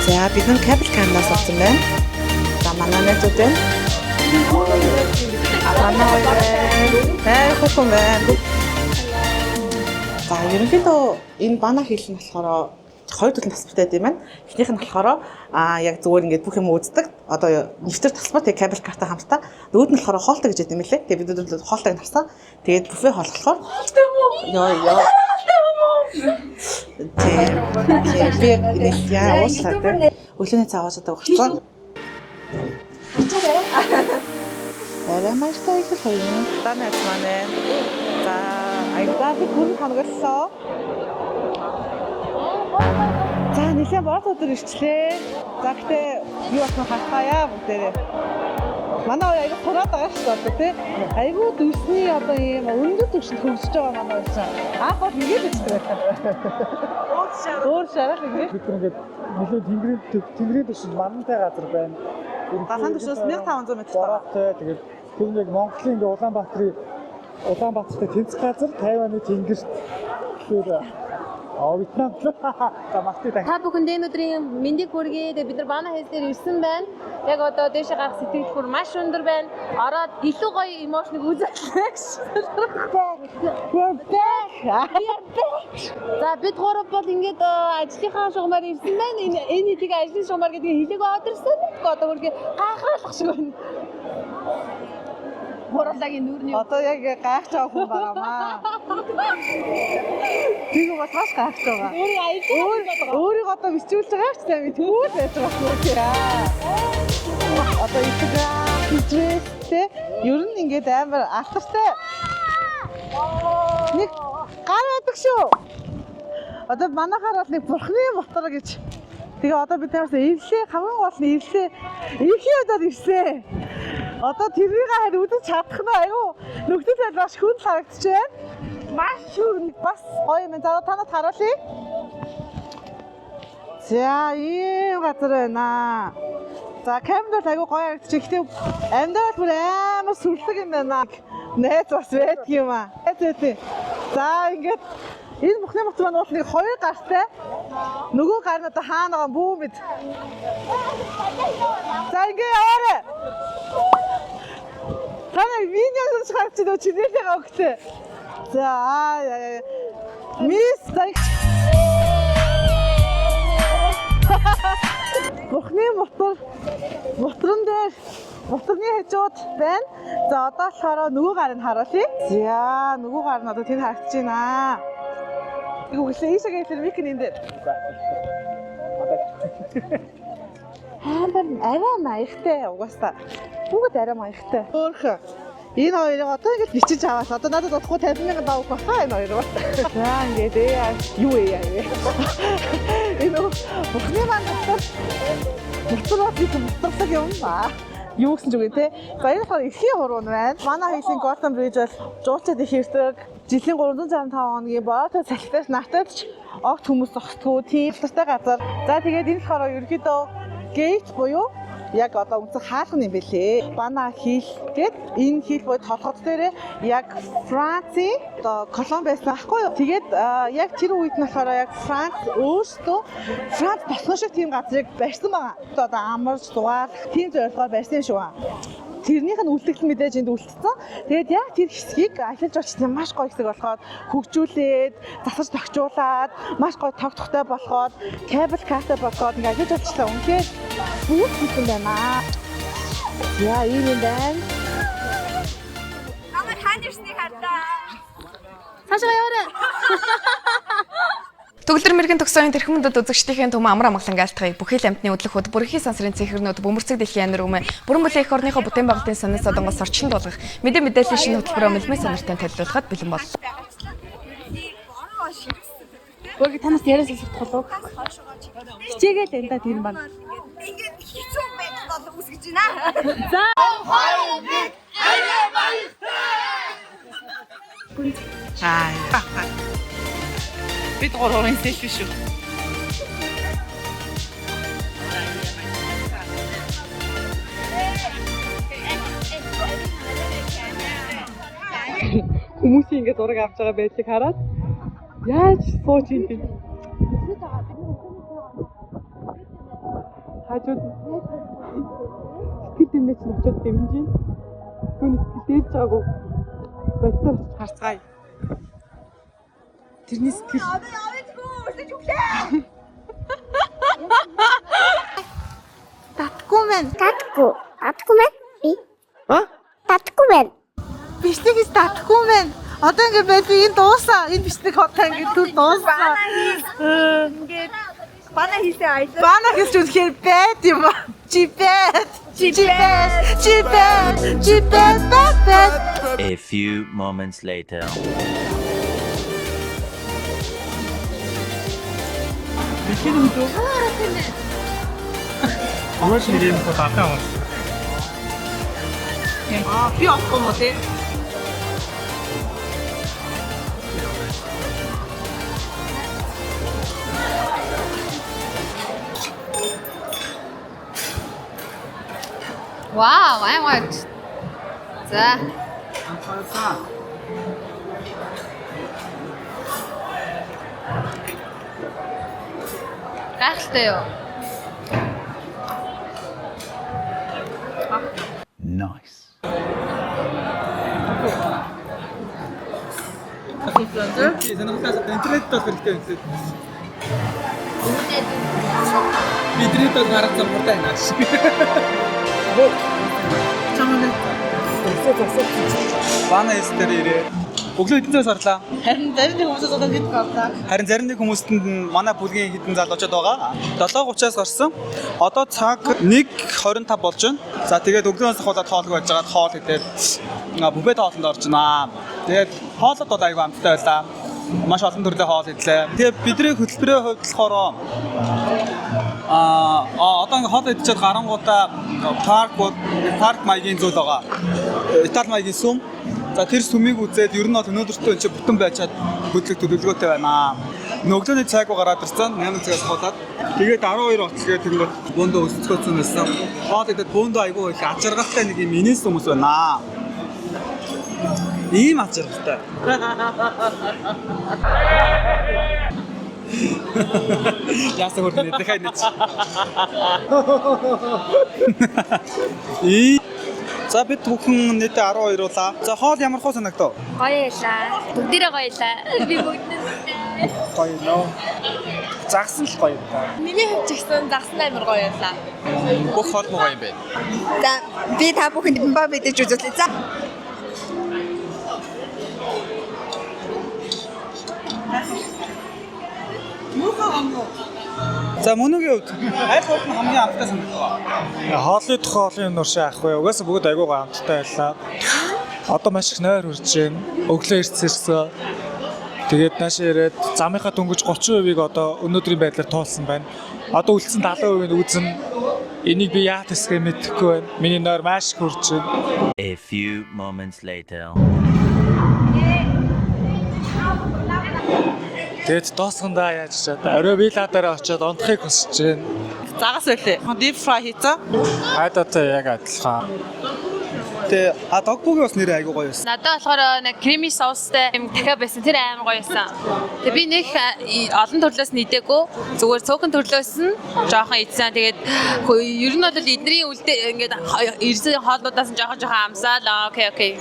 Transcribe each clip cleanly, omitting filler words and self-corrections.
За бид нар кабель камераас авсан байна. За манай найзууд байна. Манай хоёр хөхөн байна. За ерөнхийдөө энэ бана хийх нь болохоор хоёр төрлийн тасалбартай юм байна. Эхнийх нь болохоор яг зүгээр ингээд бүх юм үздэг. Одоо нэвтэр тасалбар тэг кабель карта хамтдаа. Нөгөөд нь болохоор хоолтой гэж ядсан юм лээ. Тэгээ бид нар хоолтойг авсан. Тэгээд буфе хооллохоор ёо. Би яа уушлаа. Өглөөний цаа уусаад өгсөн. Арамаштай их хоёр. Танаас манай. За аягаа би хүн хангаллаа. За нэлээд бод өдөр ирчлээ. За гэтээ юу болох нь хахаяа бүгдээрээ. Манай аяг хураад байгаа шүү дээ тий. Айгуу дүрсний одоо ийм өндөр түвшинд хөгжиж байгаа манай байсан. Анх бол ингэж өчтөр байсан. Өөр шарах ингэж. Бид ингээд нэлээд тэнгэрийн түвшинд манантай газар байна. Гахан түвшнээс 1500 м таатай. Тэгээд тэр нэг Монголын ингээ Улаанбаатартай тэнцэх газар Тайваны тэнгэрт тэгэхээр Вьетнам та мартыг та бүхэнд энэ өдрийн мэндийг хүргэе. Бид нар бана хэлс дээр ирсэн байна. Яг одоо дээшээ гарах сэтгэл бүр маш өндөр байна. Ороод илүү гоё эмоцныг үзүүлэх. За бид гурав бол ингээд ажлынхаа шугамаар ирсэн байна. Энэ хэдийг ажлын шугамар гэдгийг хэлээг одорсон. Одоо хөргөө гайхалах шиг байна. Хорлогийн нүрний одоо яг гайхаж байгаа хүн байгаамаа. Тийг бас маш гайхаж байгаа. Өөрийг одоо бичүүлж байгаа ч тийм түүх байж байгаа юм. Одоо Instagram, Pinterest ер нь ингээд амар алдартай. Нэг гар байдаг шүү. Одоо манайхаар бол нэг бурхны мотор гэж. Тэгээ одоо бид нараас эвлээ хамгийн гол нь эвлээ. Эвлээ удаад ирсэн. Одоо тэрийг харин үзэж чадах нь аюу нөхдөд бол маш хүнд харагдаж байна. Маш хүнд бас гоё юм. За танад харуулъя. За ийм газар байна. За камерад аюу гоё харагдаж. Гэхдээ амьдрал бүр амар сүрлэг юм байна. Найз бас байдаг юм аа. За ингээд энэ бүхний мотор маань бол нэг хоёр гартай. Нөгөө гар нь одоо хаана байгаа бүү мэд. За ингээ яваарэ. Танай видеос гарч идэ чинээгээ өгтөө. За мис бүхний моторн дээр моторны хажууд байна. За одоо болохоор нөгөө гарыг харуулъя. За нөгөө гар нь одоо тэнд харагдаж байна. Үгүй ээ ийшээ микэн энэ дээр. Арай маягтай угаасаа. Бүгд арай маягтай. Өөрхөн энэ хоёрыг одоо ингэж бичиж аваад одоо надад бодохгүй 50,000 давах баха энэ хоёр. За ингээд юу яа. Энэ бүхний маань мотороо моторсаг юм ба. Юу гэсэн ч үгүй те. За энэ болохоор эрхийн хуруунд байна. Манай хийлийн Golden Bridge бол жуулчид их ирдэг. Жилийн 365 хоногийн боолтой цалхтаас натад ч огт хүмүүс зогсдгүй тийм талтай газар. За тэгээд энэ болохоор ерөөдөө гейт буюу яг одоо үнцэн хаалганы юм бэлээ. Бана хийл гээд энэ хийл буюу толгод дээрээ яг Францын одоо колон байсан байхгүй юу. Тэгээд яг тэр үед нь болохоор яг Франц өөртөө Франц босно шиг тийм газрыг барьсан байгаа. Одоо амарч дугаар тийм зорилгоор барьсан шүү. тэрнийх нь үлдэгдэл мэдээж энд үлдсэн. Тэгээд яг тэр хэсгийг ахилж очсон маш гоё хэсэг болохоор хөгжүүлээд, засаж тогтжуулаад, маш гоё тогтохтой болгоод, кабел картер болгоод ингээд ажиж болчихлоо. Үнэхээр бүгд хийсэн байна. Яа, ийм юм байна. Намайг хаан ирснийг хардаа. Цаашаа яваарай. Төгөлдөр мэрэгэн төгсөөний тэрхэмдэд үзэгчдийн төв амар амгалан айлтгая. Бүхэл амтны өдлөхөд бүрхий сансрын цэхэрнүүд бөмбөрцөг дэлхийн анир өмнө бүрэн бүлээх орныхоо бүтээн байгуулалтын санаа содонгоос орчин дуулгах мэдээ мэдээллийн шинэ хөтөлбөрөөр мэлмээ сонирхтын төлөвлөхөд бэлэн бол. Өөрөөр танаас яриа сонсох болов. Хичээгээд энэ да тэр маань. Ингээд хэцүү байдаг бол үсгэж байна. За. Бид гурван селфи шүү. Хүмүүсийн ингэ зураг авч байгаа байдлыг хараад яаж сууж юм бэ? Хажууд сэтгэл дэмнээ чинь очиод дэмжиж байна. Түүний сэтгэл дээж байгаагүй бодтоор харцгаая. Тэрний сэтгэл татгүй мэн. Татгүй мэн. А? Татгүй мэн. Бичнэгээс татгүй мэн. Одоо ингэ байл энэ дуусаа. Энэ бичнэг одоо ингэ түр дуусаа. Ингээд бана хийсэн аялал. Бана гэж үнэхээр байд юм аа. Чи байд. A few moments later. Ууш нэрэм को татаа уу. Би авахгүй мó тий. Вау, аймаг. За. Гайхалтай юу? Nice. Интернет тал хэрэгтэй үнэхээр. Бидний тал гаргацсан муртай наш. Чамаа Бана эстер ирээ. Өглөө хэдэн цаас орлаа? харин зарим нэг хүмүүсээс одоо хэд боллоо. Харин зарим нэг хүмүүст нь манай бүлгийн хэдэн зал очоод байгаа. 7:30-аас гарсан. Одоо цаг 1:25 болж байна. За тэгээд өглөөнөөс хаваад хоолгүй байж байгаа. Хоол идээд бүфе тоолонд орж байна. Тэгээд хоолод бол аюу амттай байлаа. Маш олон төрлийн хоол идлээ. Тэгээд бидний хөтөлбөрийн хувьд болохоор одоо ингээ хоол идчихээд гарангуудаа парк маягийн зүйл байгаа. Итали маягийн сүм. За тэр сүмийг үзээд ер нь бол өнөөдөртөө энэ бүтэн байчаад хөдлөх төлөвлөгөөтэй байна. Өглөөний цайг гараад ирсэн 8 цагаас хаваад тэгээд 12 оцлгээ тэр нь бөөндөө өсцгөөцсөн байсан. Хоол идээд бөөндөө айгүй их ачааргалтай нэг юм инээс хүмүүс байна. Ийм ачааргалтай. Яасан хөрний дахиад нэг. За бид бүхэн нийт 12 уулаа. За хоол ямар хөө санагдав? Гоё ялаа. Бүгдээрээ гоё ялаа. Би бүгдээ Гоё нөө. Загсан л гоё та. Миний хувьд ч гэсэн загсан амар гоё ялаа. Бүх хоол гоё юм байна. За би та бүхэнд бомба мэдээж үзүүлээ. За. За мөнөгийн хувьд аль хоол нь хамгийн амттай санагдав? Хоолны тухай олон юм уушаа ах вэ? Угаасаа бүгд айгүй амттай байлаа. Одоо маш их нойр үрж байна. Өглөө ирсэн. Тэгээд наашаа ирээд замынхаа дөнгөж 30%-ийг одоо өнөөдрийн байдлаар туулсан байна. Одоо үлдсэн 70%-ийг үзэн энийг би яах тэсгээ мэдэхгүй байна. Миний нойр маш их үрж байна. A few moments later. Тэгээд доосгондоо яаж чад орой вилладаараа очиод унтахыг хүсэж байна. Загас байлээ. Deep fry хийцээ. Хайдаатай яг адилхан. Тэ догбугийн бас нэр айгуу гоё байсан. Надад болохоор нэг креми соустай юм дахиад байсан. Тэр амар гоё байсан. Тэгээ би нэг олон төрлөөс нийдээгүй. Зүгээр цөөхөн төрлөөс нь жоохон идсэн. Тэгээд ер нь бол эдний үлдээ ингээд ирсэн хоолнуудаас нь жоохон амсаал. Окей.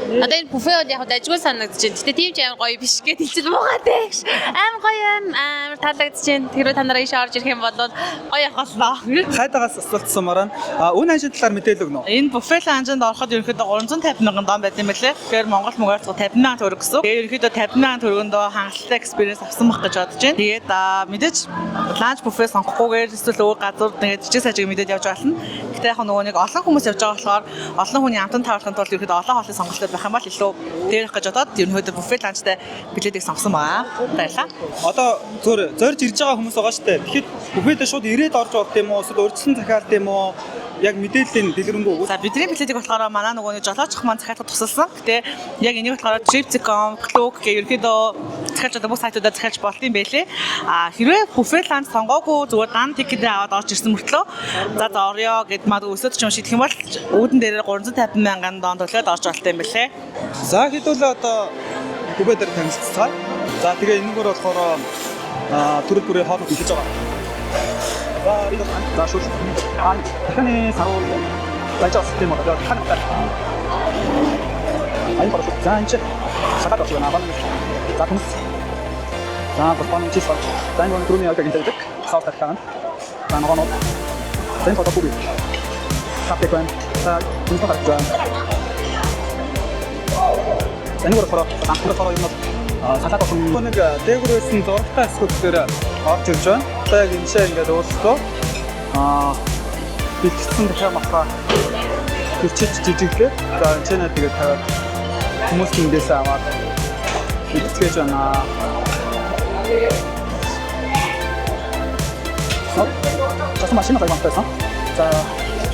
Одоо энэ буфе бол яг дажгүй санагдаж байна. Гэтэ тийм ч амар гоё биш гэд хэлчихэл муугатай. Амар гоё амар таалагдаж байна. Тэр та нараа ийш орж ирэх юм бол гоё ахалнаа. Хайдагаас асуултсан мараа. Үн ханшийн талаар мэдээлэл өгнө үү? Энэ буфе ланжинд ороход ерөнхийдөө 350 мянган дон байт юм байлээ. Тэгэхээр Монгол мөнгөөр 50 мянган төгрөг гэсэн. Тэгээ ерөнхийдөө 50 мянган төгрөгөндөө хангалттай экспириенс авсан байх гэж бодож байна. Тэгээд мэдээж ланч буфе сонгохгүйгээр эсвэл өөр газар тэгээд жижиг сажиг мэдээд явж байгаа нь. Гэтэ яг нөгөө нэг олон хүмүүс явж байгаа болохоор олон хүний амтан тааруулахын тулд ерөнхийдөө олон хоолны сонголтууд байх юм бол илүү дээрх гэж бодоод ерөнхийдөө буфе ланчтай билетийг сонгосон байгаа. Баярлалаа. Одоо зөв зорж ирж байгаа хүмүүс байгаа шүү дээ. Тэгэхэд буфедээ шууд ирээд орж авах юм уу? Эсвэл урьдчилан захиалт юм уу? Яг мэдээллийн дэлгэрэнгүй үү? За бидний билетийг болохоор манай нөгөө жолооч маань захиалгад тусалсан. Гэтэ яг энийг болохоор Trip.com, Klook гэх ерөнхийдөө захиалж байгаа бүх сайтуудаар захиалж болт юм байлээ. Хэрвээ буфе ланч сонгоогүй зүгээр дан тикетээ аваад орж ирсэн мөртлөө за орё гэд мад өсөд ч юм шийдэх юм бол үүдэн дээрээ 350 мянган дон төлөөд орж болтой юм байлээ. За хэдүүлээ одоо буфе дээр танилццгаая. За тэгээ энэгээр болохоор төрөл бүрийн хоолой хийж байгаа. За шууд дахины саруу байж тийм үү? Хантай. Айн параш заанч сагад очиж байна. За түнс. За босмон чис бол зайн гон түрүүний яг гинтэйдэг. Саут тахтан. За нөгөө зайн фото бүбий. Каптэкэн. За түнс харагдаж байна. Энэгээр болохоор юм салаад авсан нэг дээгүүрээс нь зурагтай хэсгүүдээр орж ирж байна. Одоо яг энэ шиг ингээд өөрсдөө бэлтгэсэн дахиад махаа хөвчөж жижиглээ. За энэ ч нэ тэгээд тавиад хүмүүс тэндээс аваад бэлтгэж байна. За машин гайвантайсан. За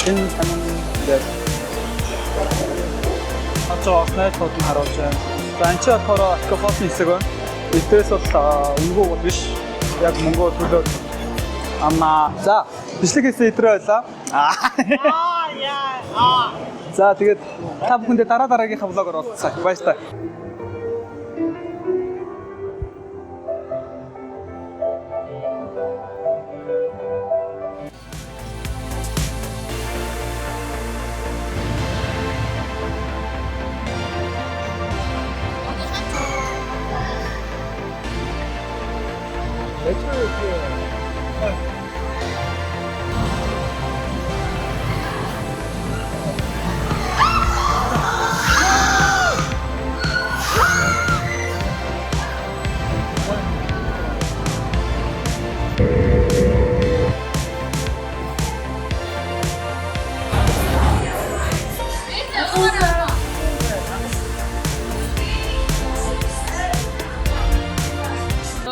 энэ ингээд очоо снайпод нь харуулж байна. За энэ ч болохоор кофе хэсэг байна. Эдгээс бол өнгөө бол биш. Яг мөнгөө төлөөд амна. За бичлэг хийсэн өдрөө байлаа. За тэгээд та бүхэндээ дараагийнхаа влогоор уулзъя. Баярлалаа.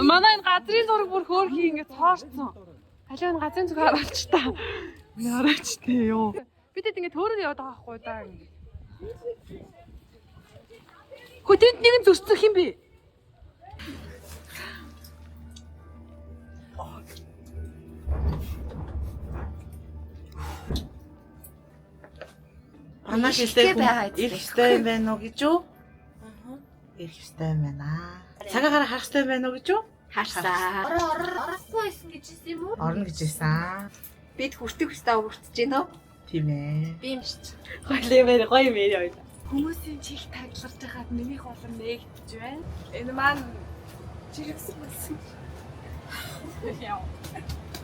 Манай энэ газрын зураг бүр хөөрхий ингээд цоорцсон. Халиун газрын зураг харуулж та. Нараач тээ ёо. Бидэд ингээд төөрөөр яваад байгаа байхгүй да. Хөтөнд нэг нь зөрчих юм бэ? Манай хэлтэй ихтэй юм байна уу гэж үү? Ирэх хэвтэй юм байна. Цагаагаар харах хэвтэй юм байна уу гэж үү? Харсаа. Орохгүй байсан гэж хэлсэн юм уу? Орно гэж хэлсэн. Бид хүртэх хүстэй хүртэж гин үү? Тийм ээ. Би юм шүү. Гоё юм яа. Хүмүүсийн чих тагларч байгаад миний холон нээгдэж байна. Энэ маань чирэгсэн байсан. Яа.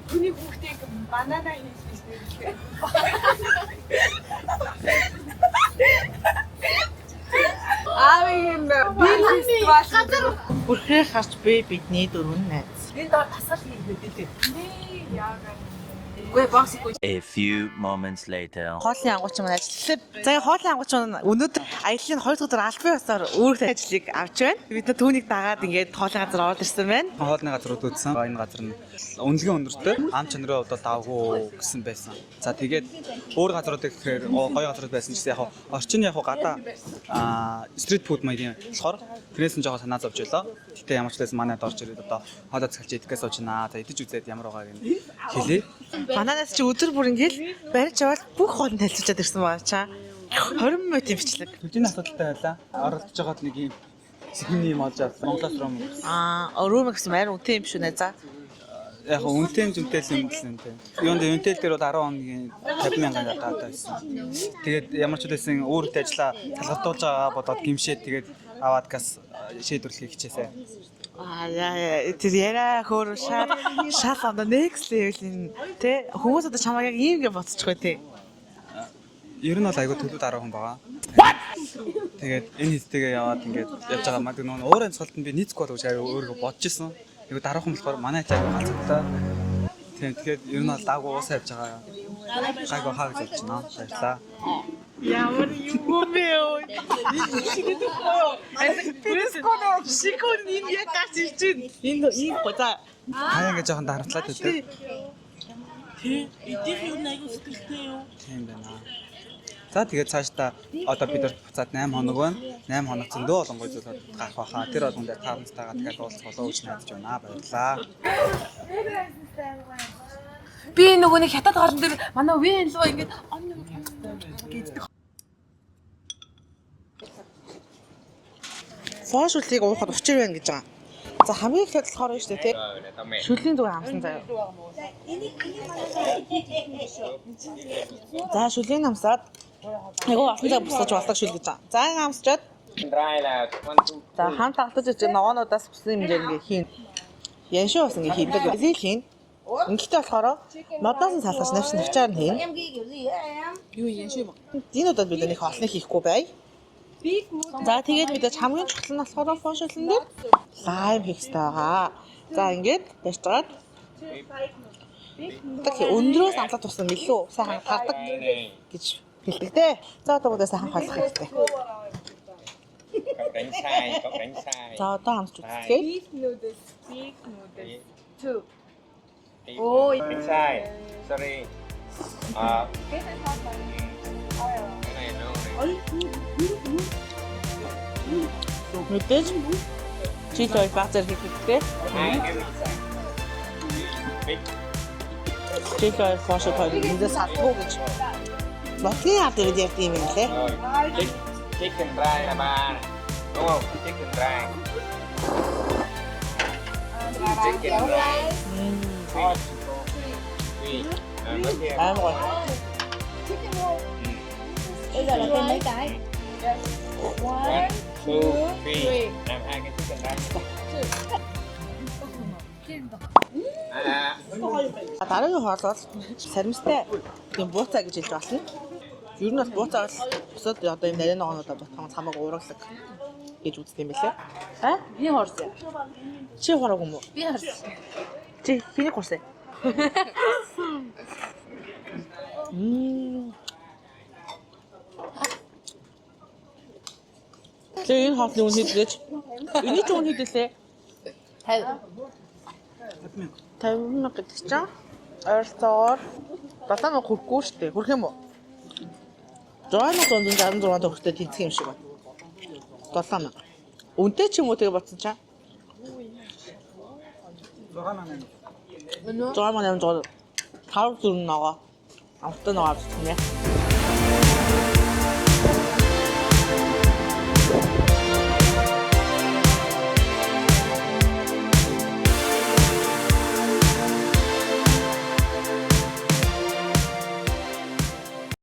Хүний хүүхдийг банана хийх гэж Аавын би газар Бүрхээ харч бидний дөрөв найз. энэ дор тасгал хийх мэдээ. Үгүй боксгүй. A few moments later. Хоолны ангууч маань ажиллаа. За хоолны ангууч маань өнөөдөр аяллаа 2 дахь удаа албан ёсоор өөрийнхөө ажлыг авч байна. Бид нар түүнийг дагаад ингээд хоолны газар ороод ирсэн байна. Хоолны газрууд үзсэн. Энэ газар нь үнэлгээ өндөртэй. Ам чанарын хувьд давгүй гэсэн байсан. За тэгээд өөр газруудыг гэхээр гоё газрууд байсан ч яг орчин яг гадаа стрит фуд маягийн болохоор тэрээс нь жоохон санаа зовж байлаа. Гэтэ ямар ч байсан манайд орж ирээд одоо хоолой цалж идэхээс уучнаа. За идэж үзээд ямар байгааг нь хэлээ. Бананаас чи өдөр бүр ингээд барьж аваад бүх хоолнд тайлцуулаад ирсэн байгаа чаа. 20 минутын бичлэг. Төдийн асуудалтай байлаа. Оролдож байгаад нэг юм сэхний юм олж авсан. Монголоос руу. Өрөө гэсэн маар үнэтэй юм шүү нэ за. Яг үнэтэй зүгтэл юм л энэ. Юунд үнэтэй дээр бол 10 хоногийн 50,000 гадаад байсан. Тэгээд ямар ч үдээсэн өөртөө ажиллаа талгартуулж байгаа бодоод гимшээд тэгээд аваад газ шийдвэрлэхийг хичээсэ. Яа тэр яра хөр шал on the next level тэ хүмүүс одоо чамайг яг ийм гэж бодчихгүй тэ. Ер нь бол айгүй төлөвд 10 хүн байгаа. Тэгээд энэ хэстэйгээ яваад ингээд явж байгаа маа нөгөө уурын цолтод би нийцгүй болов гэж өөрийгөө бодож исэн. Айгүй 10 хүн болохоор манай ачаа галзуудаа. Тэгээд ер нь бол даагүй уусаа явж байгаа. Гайгүй хаа гэж бодож байна. Баярлаа. Ямар юм бэ ой. Брэсконо шикон юм яг гаш ирчин. Энэ гоца. Хаяа гэж жоохон дарамтлаад өгдөө. Идэх юм айгу сэтгэлтэй юу? Тийм байна. За тэгээд цаашдаа одоо бид нар буцаад 8 хоног байна. 8 хоног зөндөө олонгүй зүйл гарах байхаа. Тэр болгон дээр таамстайгаа тэгээд уулзах болоо гэж найдаж байна. Баярлаа. Би нөгөө нэг хятад гарн дээр манай үеийн лөө ингээд гэдэг. Фон шүлгийг уухад учир байна гэж байгаа. За хамгийн ихэд болохоор шүү дээ тий. Шүлийн зүгээр хамсан заяа. За шүлийн хамсаад айгуу асан цаг босож болдог шүл гэж байгаа. За ингэ хамсчаад за хамт тагтаж иж ногоонуудаас бүсэн хэмжээ ингээ хийн. Ян шүү бас ингээ хийдэг. Эзэл хийн. Ингээд болохоор модоос салгаж навчаар нь хийн. Юу ян шүү юм. Энэ удаад бид нэг олны хийхгүй бай. За тэгээд бид хамгийн чухал нь болохоор фон шүлэн дээр лайм хийх хэрэгтэй байгаа. За ингээд барьцгаад так өндрөөс амлаад тусан илүү сайхан гардаг гэж хэлдэг дээ. За одоо бүгдээ сайхан холих хэрэгтэй. За одоо хамж үзье. Big noodles. 2. Oh, Sorry. Мэдээж чи той бацаар хийхдээ. Чи той фошо той энэ сатуу гэж. Батны ард дээр ярьд юм лээ. Chicken dry na ba? Oo, chicken dry. Chicken dry. Hot. Ăn rồi. bây giờ là thêm mấy cái. 1, 2, 3. Làm 2 cái chicken dry. Дараагийн хоолол саримстай тийм бууцаа гэж хэлж болно. Ер нь бас бууцаа бол бусад одоо юм нарийн ногоонуудаа ботхон цамаг уургалаг гэж үздэг юм байлээ. Би хорсон. Чи хорог юм уу? Би харсан. Чи хэнийг хорсон? Тэгээ энэ хоолны үн хийдэж. Эний ч үн хийдэлээ. 50,000 гэдэг чинь ойролцоогоор 7,000 хүрэхгүй шүү дээ. Хүрх юм уу? 666 төгрөгтэй тэнцэх юм шиг байна. 7,000. Үнэтэй ч юм уу тэгээ бодсон чаа? 6,800. 5 зүрх ногоо. Амттай ногоо авчихсан яа.